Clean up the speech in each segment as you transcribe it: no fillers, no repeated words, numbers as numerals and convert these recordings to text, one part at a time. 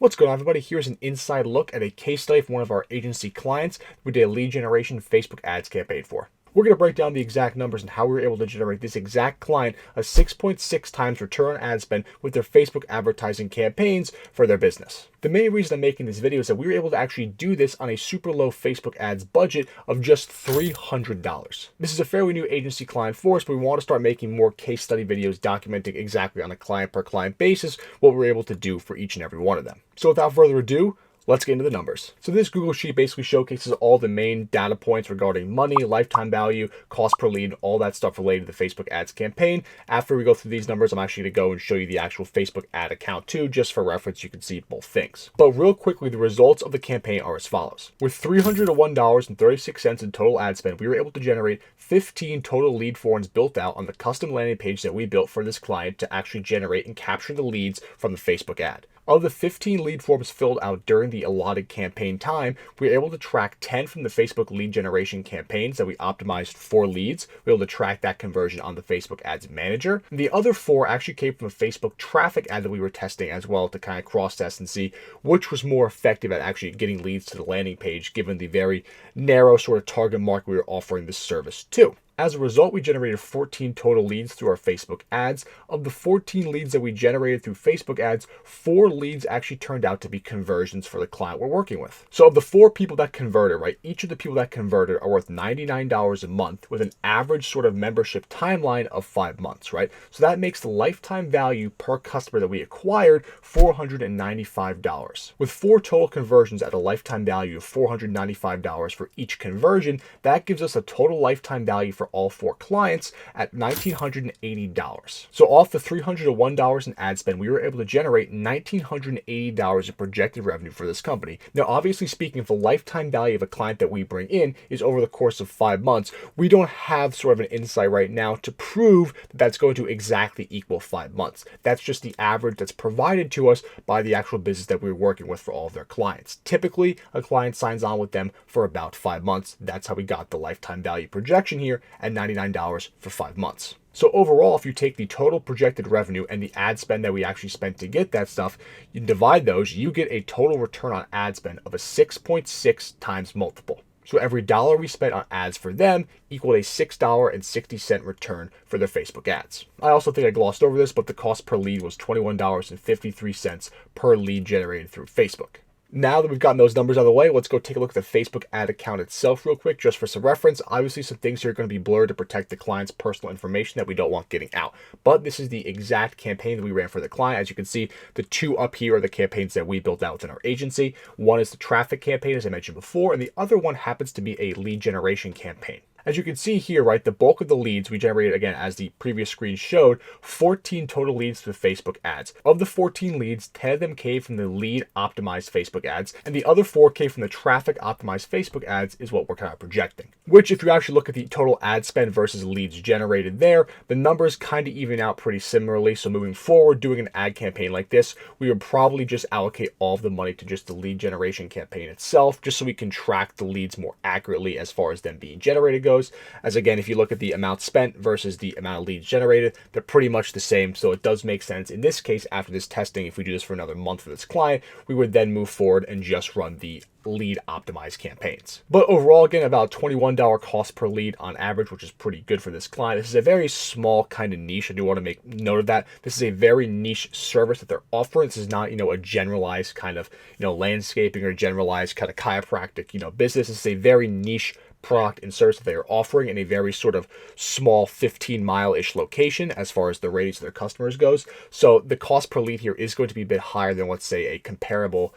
What's going on, everybody? Here's an inside look at a case study from one of our agency clients we did a lead generation Facebook ads campaign for. We're going to break down the exact numbers and how we were able to generate this exact client a 6.6 times return on ad spend with their Facebook advertising campaigns for their business. The main reason I'm making this video is that we were able to actually do this on a super low Facebook ads budget of just $300. This is a fairly new agency client for us, but we want to start making more case study videos documenting exactly on a client per client basis what we were able to do for each and every one of them. So without further ado, let's get into the numbers. So this Google Sheet basically showcases all the main data points regarding money, lifetime value, cost per lead, all that stuff related to the Facebook ads campaign. After we go through these numbers, I'm actually going to go and show you the actual Facebook ad account too, just for reference. You can see both things. But real quickly, the results of the campaign are as follows. With $301.36 in total ad spend, we were able to generate 15 total lead forms built out on the custom landing page that we built for this client to actually generate and capture the leads from the Facebook ad. Of the 15 lead forms filled out during the allotted campaign time, we were able to track 10 from the Facebook lead generation campaigns that we optimized for leads. We were able to track that conversion on the Facebook Ads Manager. And the other 4 actually came from a Facebook traffic ad that we were testing as well to kind of cross-test and see which was more effective at actually getting leads to the landing page, given the very narrow sort of target market we were offering this service to. As a result, we generated 14 total leads through our Facebook ads. Of the 14 leads that we generated through Facebook ads, 4 leads actually turned out to be conversions for the client we're working with. So of the 4 people that converted, right, each of the people that converted are worth $99 a month with an average sort of membership timeline of 5 months, right? So that makes the lifetime value per customer that we acquired $495. With 4 total conversions at a lifetime value of $495 for each conversion, that gives us a total lifetime value for all 4 clients at $1,980. So off the $301 in ad spend, we were able to generate $1,980 in projected revenue for this company. Now, obviously speaking, if the lifetime value of a client that we bring in is over the course of 5 months, we don't have sort of an insight right now to prove that that's going to exactly equal 5 months. That's just the average that's provided to us by the actual business that we're working with for all of their clients. Typically, a client signs on with them for about 5 months. That's how we got the lifetime value projection here at $99 for 5 months. So overall, if you take the total projected revenue and the ad spend that we actually spent to get that stuff, you divide those, you get a total return on ad spend of a 6.6 times multiple. So every dollar we spent on ads for them equaled a $6.60 return for their Facebook ads. I also think I glossed over this, but the cost per lead was $21.53 per lead generated through Facebook. Now that we've gotten those numbers out of the way, let's go take a look at the Facebook ad account itself real quick, just for some reference. Obviously, some things here are going to be blurred to protect the client's personal information that we don't want getting out. But this is the exact campaign that we ran for the client. As you can see, the 2 up here are the campaigns that we built out within our agency. One is the traffic campaign, as I mentioned before, and the other one happens to be a lead generation campaign. As you can see here, right, the bulk of the leads we generated, again, as the previous screen showed, 14 total leads to the Facebook ads. Of the 14 leads, 10 of them came from the lead optimized Facebook ads, and the other 4 came from the traffic optimized Facebook ads is what we're kind of projecting. Which, if you actually look at the total ad spend versus leads generated there, the numbers kind of even out pretty similarly. So moving forward, doing an ad campaign like this, we would probably just allocate all of the money to just the lead generation campaign itself, just so we can track the leads more accurately as far as them being generated goes. As again, if you look at the amount spent versus the amount of leads generated, they're pretty much the same. So it does make sense in this case, after this testing, if we do this for another month for this client, we would then move forward and just run the lead optimized campaigns. But overall, again, about $21 cost per lead on average, which is pretty good for this client. This is a very small kind of niche. I do want to make note of that. This is a very niche service that they're offering. This is not, a generalized kind of, landscaping or generalized kind of chiropractic, business. This is a very niche product and service that they are offering in a very sort of small 15-mile-ish location as far as the radius of their customers goes. So the cost per lead here is going to be a bit higher than, let's say, a comparable,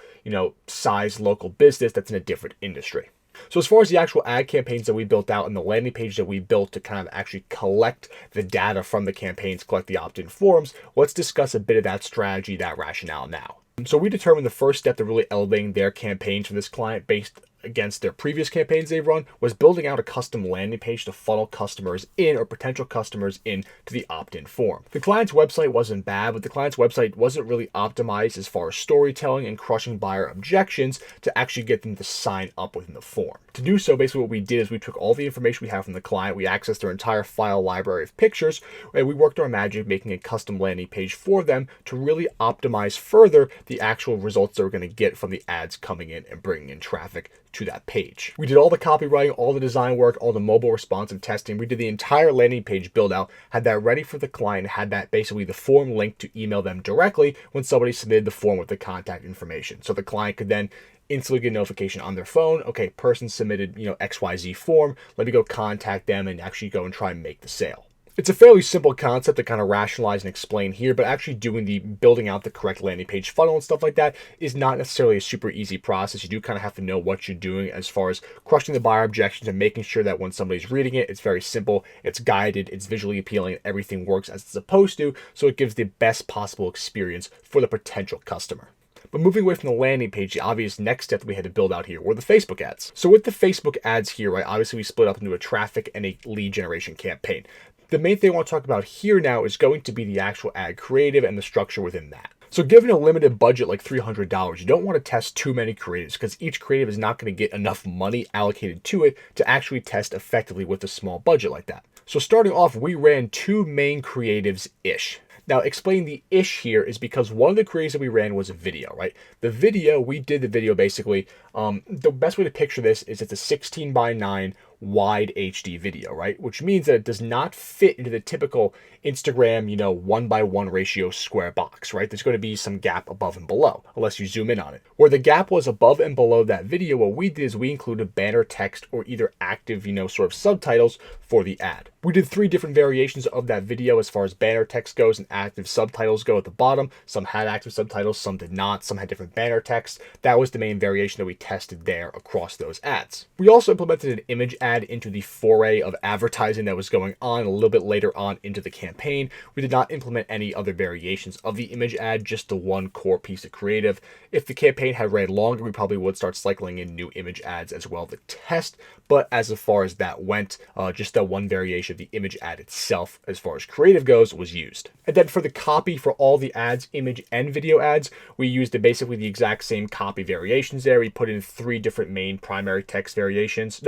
size local business that's in a different industry. So as far as the actual ad campaigns that we built out and the landing page that we built to kind of actually collect the data from the campaigns, collect the opt-in forms, let's discuss a bit of that strategy, that rationale now. So we determined the first step to really elevating their campaigns for this client based against their previous campaigns they've run was building out a custom landing page to funnel customers in or potential customers in to the opt-in form. The client's website wasn't bad, but the client's website wasn't really optimized as far as storytelling and crushing buyer objections to actually get them to sign up within the form. To do so, basically what we did is we took all the information we have from the client, we accessed their entire file library of pictures, and we worked our magic making a custom landing page for them to really optimize further the actual results they're going to get from the ads coming in and bringing in traffic to that page. We did all the copywriting, all the design work, all the mobile responsive testing. We did the entire landing page build out, had that ready for the client, had that basically the form link to email them directly when somebody submitted the form with the contact information. So the client could then instantly get a notification on their phone. Okay, person submitted, XYZ form. Let me go contact them and actually go and try and make the sale. It's a fairly simple concept to kind of rationalize and explain here, but actually doing the building out the correct landing page funnel and stuff like that is not necessarily a super easy process. You do kind of have to know what you're doing as far as crushing the buyer objections and making sure that when somebody's reading it, it's very simple, it's guided, it's visually appealing, and everything works as it's supposed to, so it gives the best possible experience for the potential customer. But moving away from the landing page, the obvious next step that we had to build out here were the Facebook ads. So with the Facebook ads here, right, obviously we split up into a traffic and a lead generation campaign. The main thing I want to talk about here now is going to be the actual ad creative and the structure within that. So given a limited budget like $300, you don't want to test too many creatives because each creative is not going to get enough money allocated to it to actually test effectively with a small budget like that. So starting off, we ran 2 main creatives-ish. Now, explaining the ish here is because one of the creatives that we ran was a video, right? We did the video basically. The best way to picture this is it's a 16:9 wide HD video, right? Which means that it does not fit into the typical Instagram, 1:1 ratio square box, right? There's going to be some gap above and below, unless you zoom in on it. Where the gap was above and below that video, what we did is we included banner text or either active, sort of subtitles for the ad. We did 3 different variations of that video as far as banner text goes and active subtitles go at the bottom. Some had active subtitles, some did not, some had different banner text. That was the main variation that we tested there across those ads. We also implemented an image ad into the foray of advertising that was going on a little bit later on into the campaign. We did not implement any other variations of the image ad, just the one core piece of creative. If the campaign had ran longer, we probably would start cycling in new image ads as well to test. But as far as that went, just that one variation of the image ad itself, as far as creative goes, was used. And then for the copy for all the ads, image and video ads, we used basically the exact same copy variations there. We put in 3 different main primary text variations.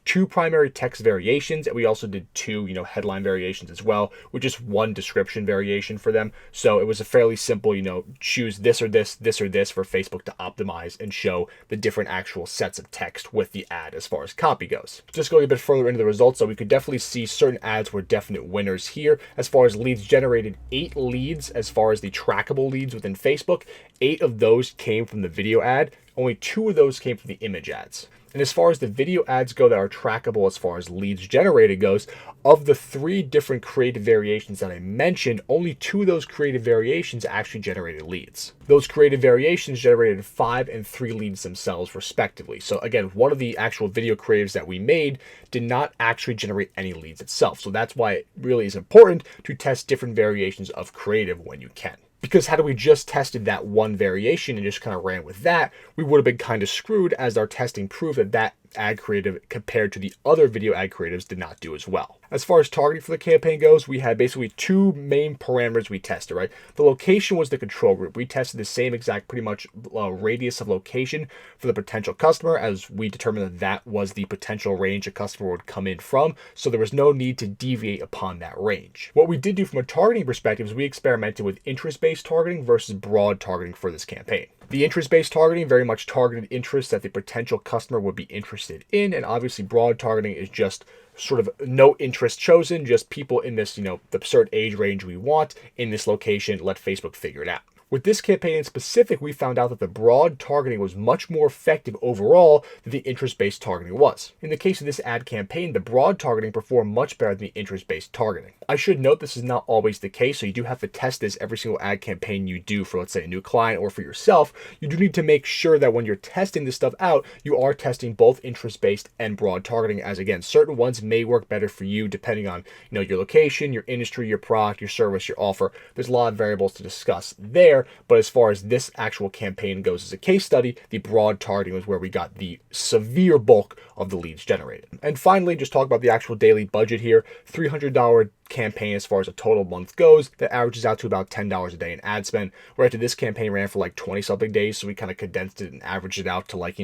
2 primary text variations, and we also did 2, headline variations as well, with just 1 description variation for them. So it was a fairly simple, choose this or this or this for Facebook to optimize and show the different actual sets of text with the ad as far as copy goes. Just going a bit further into the results, so we could definitely see certain ads were definite winners here. As far as leads generated, 8 leads as far as the trackable leads within Facebook. 8 of those came from the video ad. Only 2 of those came from the image ads. And as far as the video ads go that are trackable as far as leads generated goes, of the 3 different creative variations that I mentioned, only 2 of those creative variations actually generated leads. Those creative variations generated 5 and 3 leads themselves respectively. So again, one of the actual video creatives that we made did not actually generate any leads itself. So that's why it really is important to test different variations of creative when you can. Because had we just tested that one variation and just kind of ran with that, we would have been kind of screwed, as our testing proved that ad creative compared to the other video ad creatives did not do as well. As far as targeting for the campaign goes, we had basically 2 main parameters we tested, right? The location was the control group. We tested the same exact pretty much radius of location for the potential customer, as we determined that was the potential range a customer would come in from, so there was no need to deviate upon that range. What we did do from a targeting perspective is we experimented with interest-based targeting versus broad targeting for this campaign. The interest-based targeting very much targeted interests that the potential customer would be interested in, and obviously broad targeting is just sort of no interest chosen, just people in this, the certain age range we want in this location, let Facebook figure it out. With this campaign in specific, we found out that the broad targeting was much more effective overall than the interest-based targeting was. In the case of this ad campaign, the broad targeting performed much better than the interest-based targeting. I should note this is not always the case, so you do have to test this every single ad campaign you do for, let's say, a new client or for yourself. You do need to make sure that when you're testing this stuff out, you are testing both interest-based and broad targeting, as again, certain ones may work better for you depending on, your location, your industry, your product, your service, your offer. There's a lot of variables to discuss there. there. But as far as this actual campaign goes as a case study, the broad targeting was where we got the severe bulk of the leads generated. And finally, just talk about the actual daily budget here. $300 campaign as far as a total month goes that averages out to about $10 a day in ad spend. Right, this campaign ran for like 20 something days, so we kind of condensed it and averaged it out to like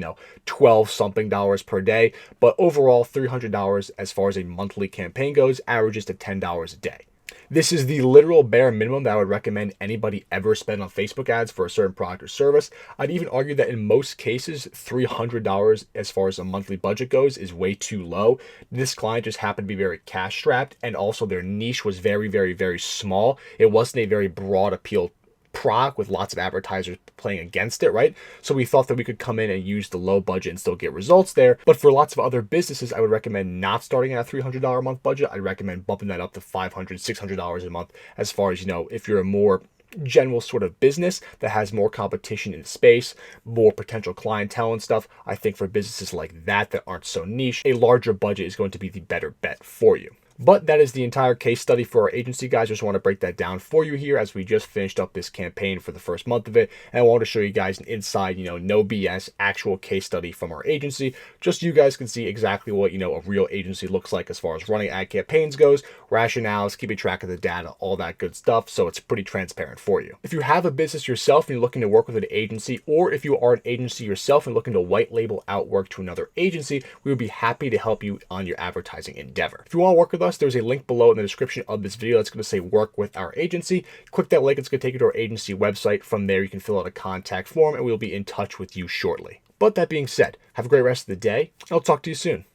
12 something dollars per day. But overall, $300 as far as a monthly campaign goes averages to $10 a day. This is the literal bare minimum that I would recommend anybody ever spend on Facebook ads for a certain product or service. I'd even argue that in most cases, $300 as far as a monthly budget goes is way too low. This client just happened to be very cash strapped, and also their niche was very, very, very small. It wasn't a very broad appeal product with lots of advertisers playing against it, right? So we thought that we could come in and use the low budget and still get results there. But for lots of other businesses, I would recommend not starting at a $300 a month budget. I'd recommend bumping that up to $500, $600 a month as far as, if you're a more general sort of business that has more competition in the space, more potential clientele and stuff. I think for businesses like that aren't so niche, a larger budget is going to be the better bet for you. But that is the entire case study for our agency, guys. I just want to break that down for you here as we just finished up this campaign for the first month of it. And I want to show you guys an inside, no BS actual case study from our agency. Just so you guys can see exactly what, a real agency looks like as far as running ad campaigns goes, rationales, keeping track of the data, all that good stuff. So it's pretty transparent for you. If you have a business yourself and you're looking to work with an agency, or if you are an agency yourself and looking to white label out work to another agency, we would be happy to help you on your advertising endeavor. If you want to work with us, there's a link below in the description of this video that's going to say work with our agency. Click that link, it's going to take you to our agency website. From there, you can fill out a contact form and we'll be in touch with you shortly. But that being said, have a great rest of the day. I'll talk to you soon.